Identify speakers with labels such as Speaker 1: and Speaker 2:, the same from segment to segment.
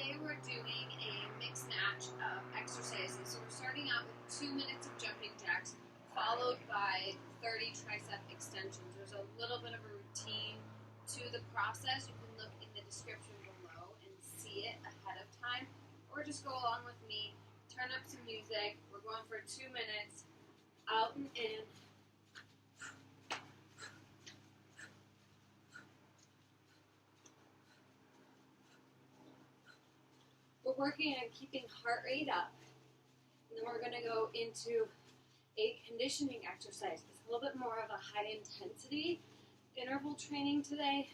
Speaker 1: Today we're doing a mixed match of exercises. So we're starting out with 2 minutes of jumping jacks, followed by 30 tricep extensions. There's a little bit of a routine to the process. You can look in the description below and see it ahead of time, or just go along with me, turn up some music. We're going for 2 minutes, out and in. We're working on keeping heart rate up, and then we're going to go into a conditioning exercise. It's a little bit more of a high intensity interval training today.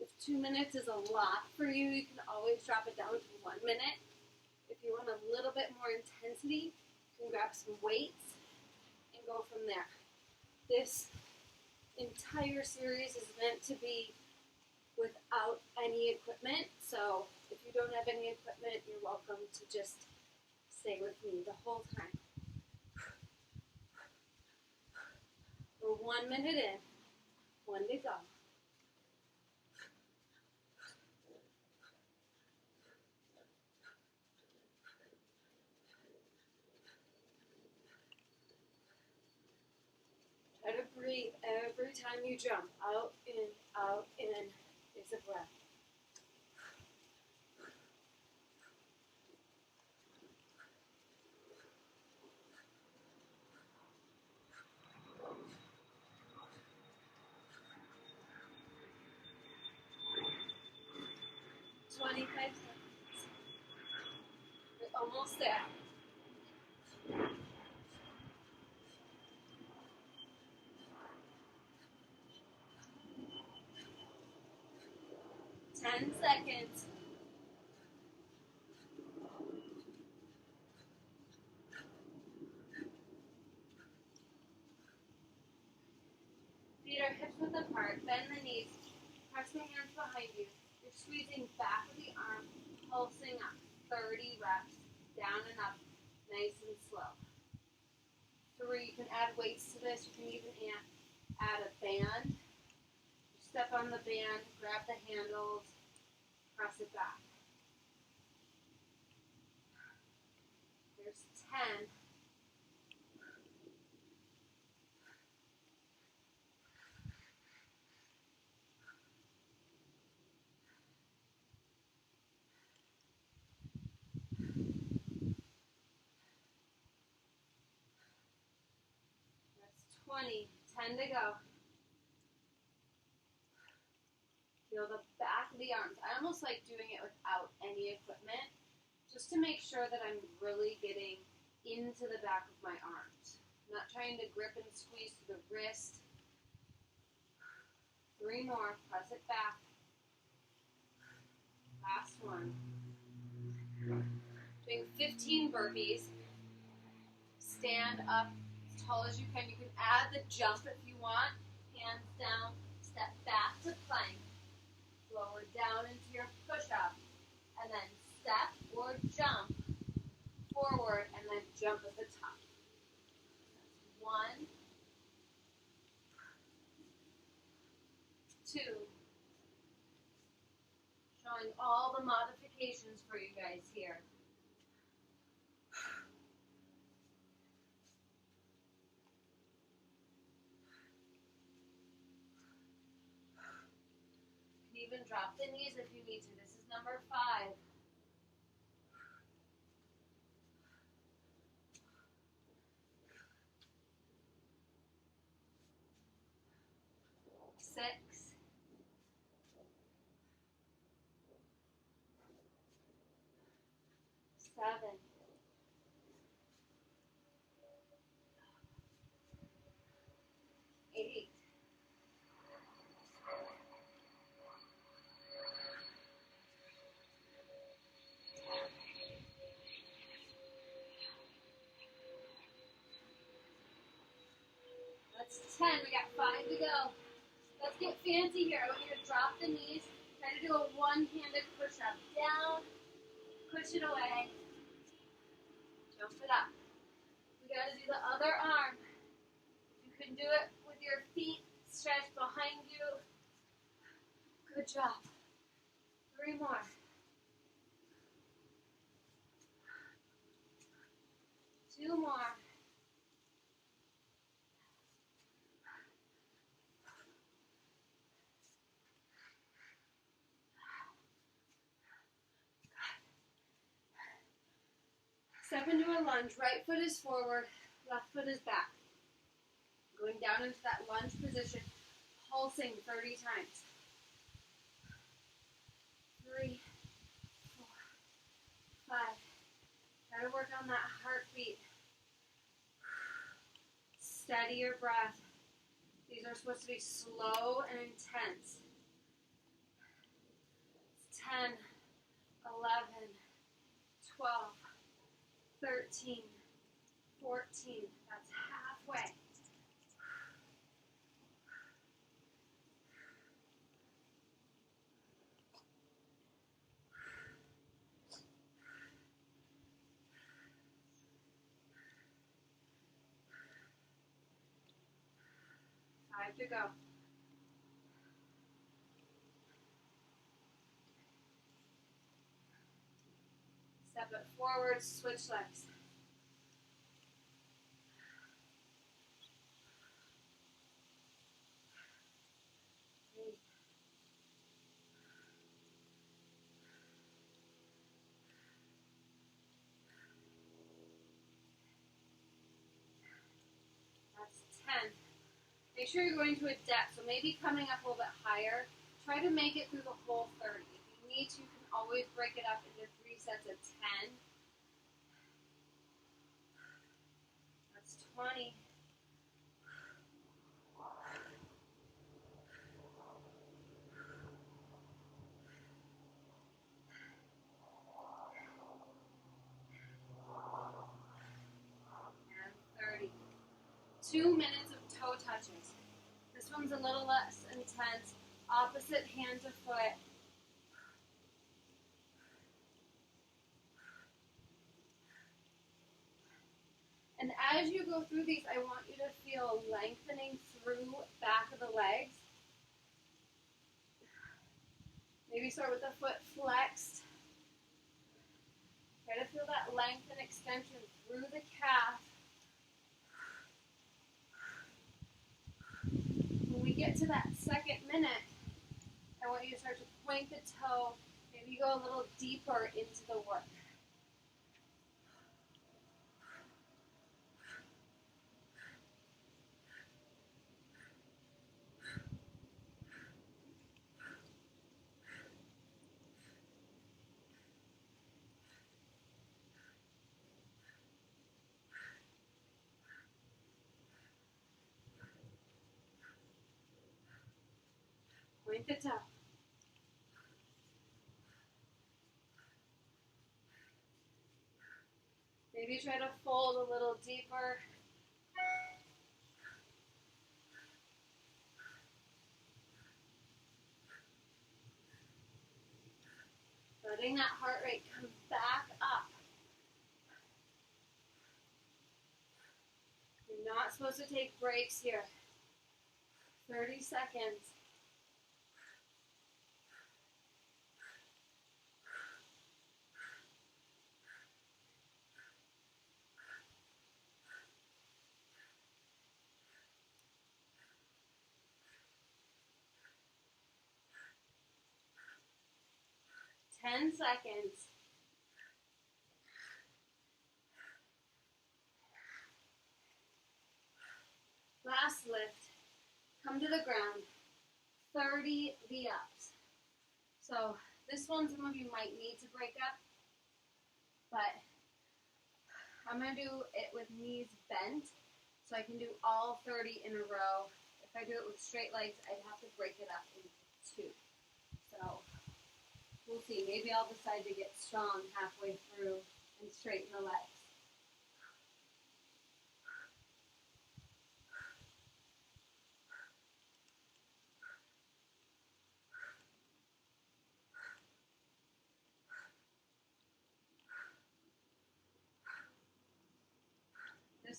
Speaker 1: If 2 minutes is a lot for you, you can always drop it down to 1 minute. If you want a little bit more intensity, you can grab some weights and go from there. This entire series is meant to be without any equipment, so if you don't have any equipment, you're welcome to just stay with me the whole time. We're 1 minute in, 1 to go. Try to breathe every time you jump. Out, in is a breath. Twenty-five seconds. We're almost there. 10 seconds. Feet are hips width apart. Bend the knees. Press the hands behind you. You're squeezing back of the arm, pulsing up. 30 reps. Down and up. Nice and slow. 3. You can add weights to this. You can even add a band. Step on the band, grab the handles, press it back. There's 10. That's 20. 10 to go. Feel the back of the arms. I almost like doing it without any equipment, just to make sure that I'm really getting into the back of my arms. I'm not trying to grip and squeeze to the wrist. 3 more. Press it back. Last one. Doing 15 burpees. Stand up as tall as you can. You can add the jump if you want. Hands down. Step back to plank. Lower down into your push-up, and then step or jump forward, and then jump at the top. That's 1, 2. Showing all the modifications for you guys here. Even drop the knees if you need to. This is number 5. 6. 7. 8. That's 10. We got 5 to go. Let's get fancy here. I want you to drop the knees. Try to do a one-handed push-up. Down, push it away. Jump it up. We got to do the other arm. You can do it with your feet stretched behind you. Good job. 3 more. Two more. Step into a lunge. Right foot is forward, left foot is back. Going down into that lunge position, pulsing 30 times. 3, 4, 5. Try to work on that heartbeat. Steady your breath. These are supposed to be slow and intense. 10, 11, 12, 13, 14. That's halfway. Five to go. Step it forward, switch legs. That's 10. Make sure you're going to a depth, so maybe coming up a little bit higher. Try to make it through the whole 30. If you need to, you can always break it up into 3 sets of 10. That's 20. And 30. 2 minutes of toe touches. This one's a little less intense. Opposite hand to foot. And as you go through these, I want you to feel lengthening through back of the legs. Maybe start with the foot flexed. Try to feel that length and extension through the calf. When we get to that second minute, I want you to start to point the toe. Maybe go a little deeper into the work. Point the toe. Maybe try to fold a little deeper. Letting that heart rate come back up. You're not supposed to take breaks here. 30 seconds. Ten seconds. Last lift. Come to the ground. 30 V-ups. So this one, some of you might need to break up, but I'm going to do it with knees bent, so I can do all 30 in a row. If I do it with straight legs, I'd have to break it up into 2. So we'll see. Maybe I'll decide to get strong halfway through and straighten the legs.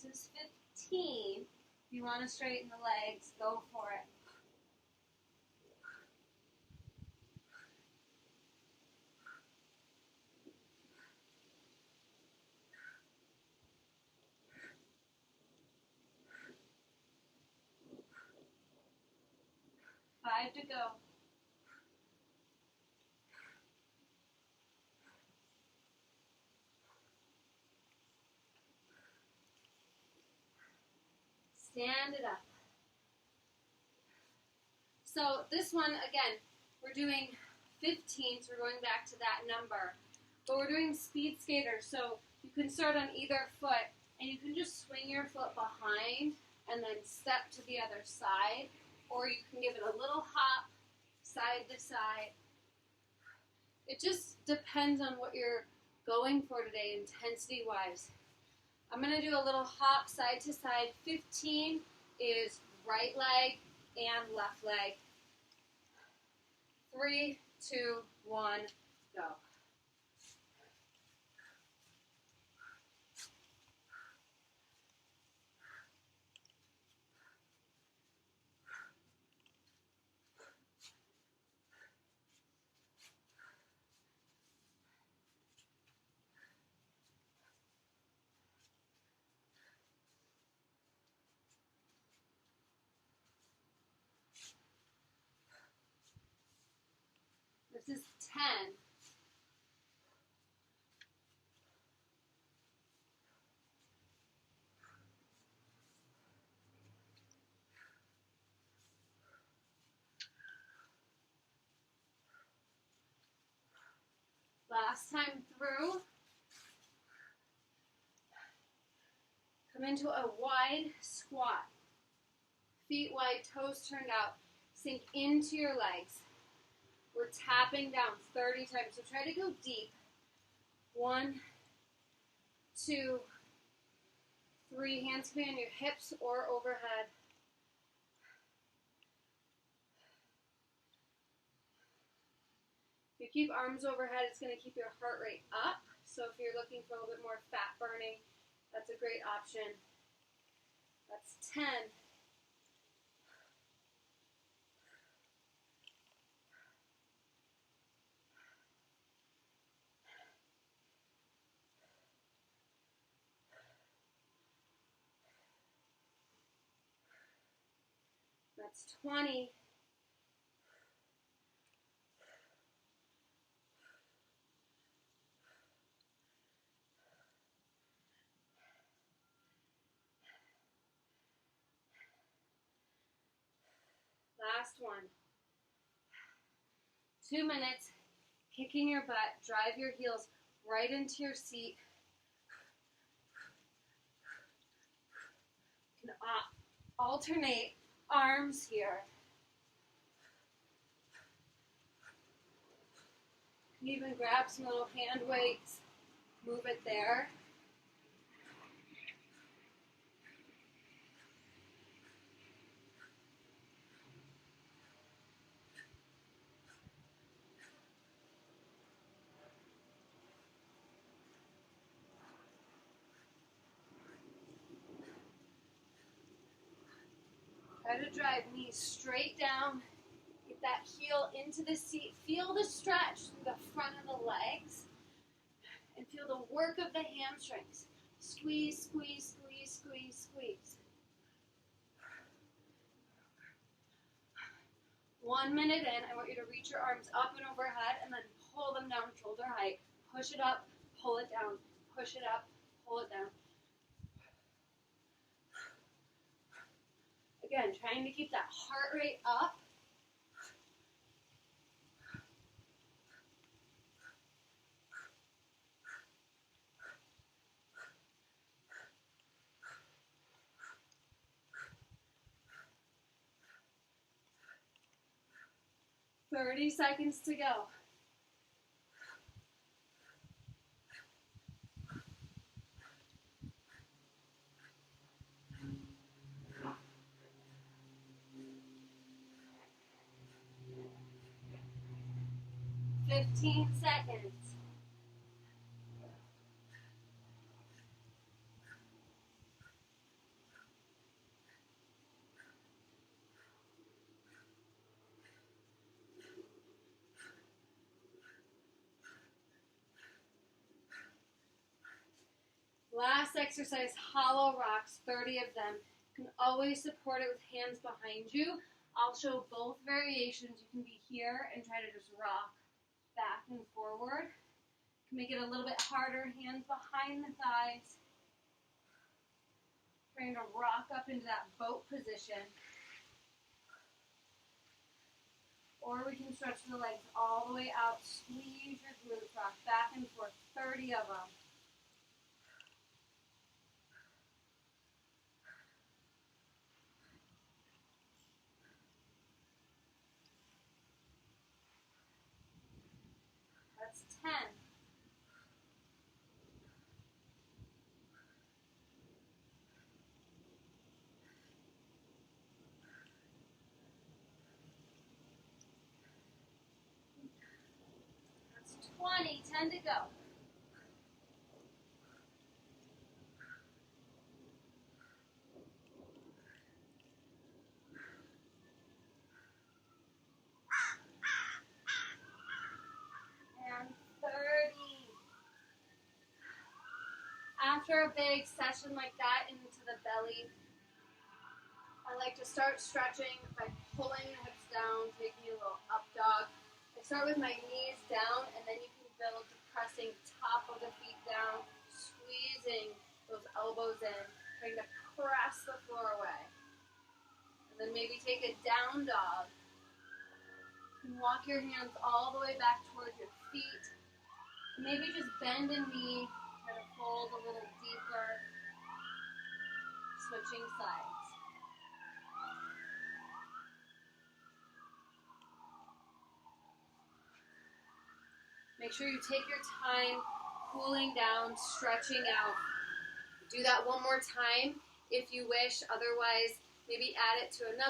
Speaker 1: This is 15. If you want to straighten the legs, go for it. Five to go. Stand it up. So this one, again, we're doing 15, so we're going back to that number. But we're doing speed skaters, so you can start on either foot, and you can just swing your foot behind and then step to the other side, or you can give it a little hop, side to side. It just depends on what you're going for today, intensity-wise. I'm going to do a little hop side to side. 15 is right leg and left leg. 3, 2, 1, go. This is 10. Last time through. Come into a wide squat. Feet wide, toes turned out. Sink into your legs. We're tapping down 30 times, so try to go deep. 1, 2, 3. Hands can be on your hips or overhead. If you keep arms overhead, it's going to keep your heart rate up. So if you're looking for a little bit more fat burning, that's a great option. That's 10. That's 20. Last one. 2 minutes, kicking your butt, drive your heels right into your seat. You can alternate arms here. You can even grab some little hand weights, move it there. Try to drive knees straight down. Get that heel into the seat. Feel the stretch through the front of the legs. And feel the work of the hamstrings. Squeeze, squeeze, squeeze, squeeze, squeeze. 1 minute in, I want you to reach your arms up and overhead and then pull them down shoulder height. Push it up, pull it down. Push it up, pull it down. Again, trying to keep that heart rate up. Thirty seconds to go. Fifteen seconds. Last exercise, hollow rocks, 30 of them. You can always support it with hands behind you. I'll show both variations. You can be here and try to just rock back and forward. You can make it a little bit harder, hands behind the thighs. Trying to rock up into that boat position. Or we can stretch the legs all the way out, squeeze your glutes, rock back and forth, 30 of them. That's 10. That's 20, 10 to go. And 30. After a big session like that into the belly, I like to start stretching by pulling the hips down, taking a little up dog. I start with my knees down, and then you can build to pressing top of the feet down, squeezing those elbows in, trying to press the floor away. And then maybe take a down dog. You can walk your hands all the way back towards your feet. And maybe just bend a knee, try to fold a little deeper, switching sides. Make sure you take your time cooling down, stretching out. Do that one more time if you wish. Otherwise, maybe add it to another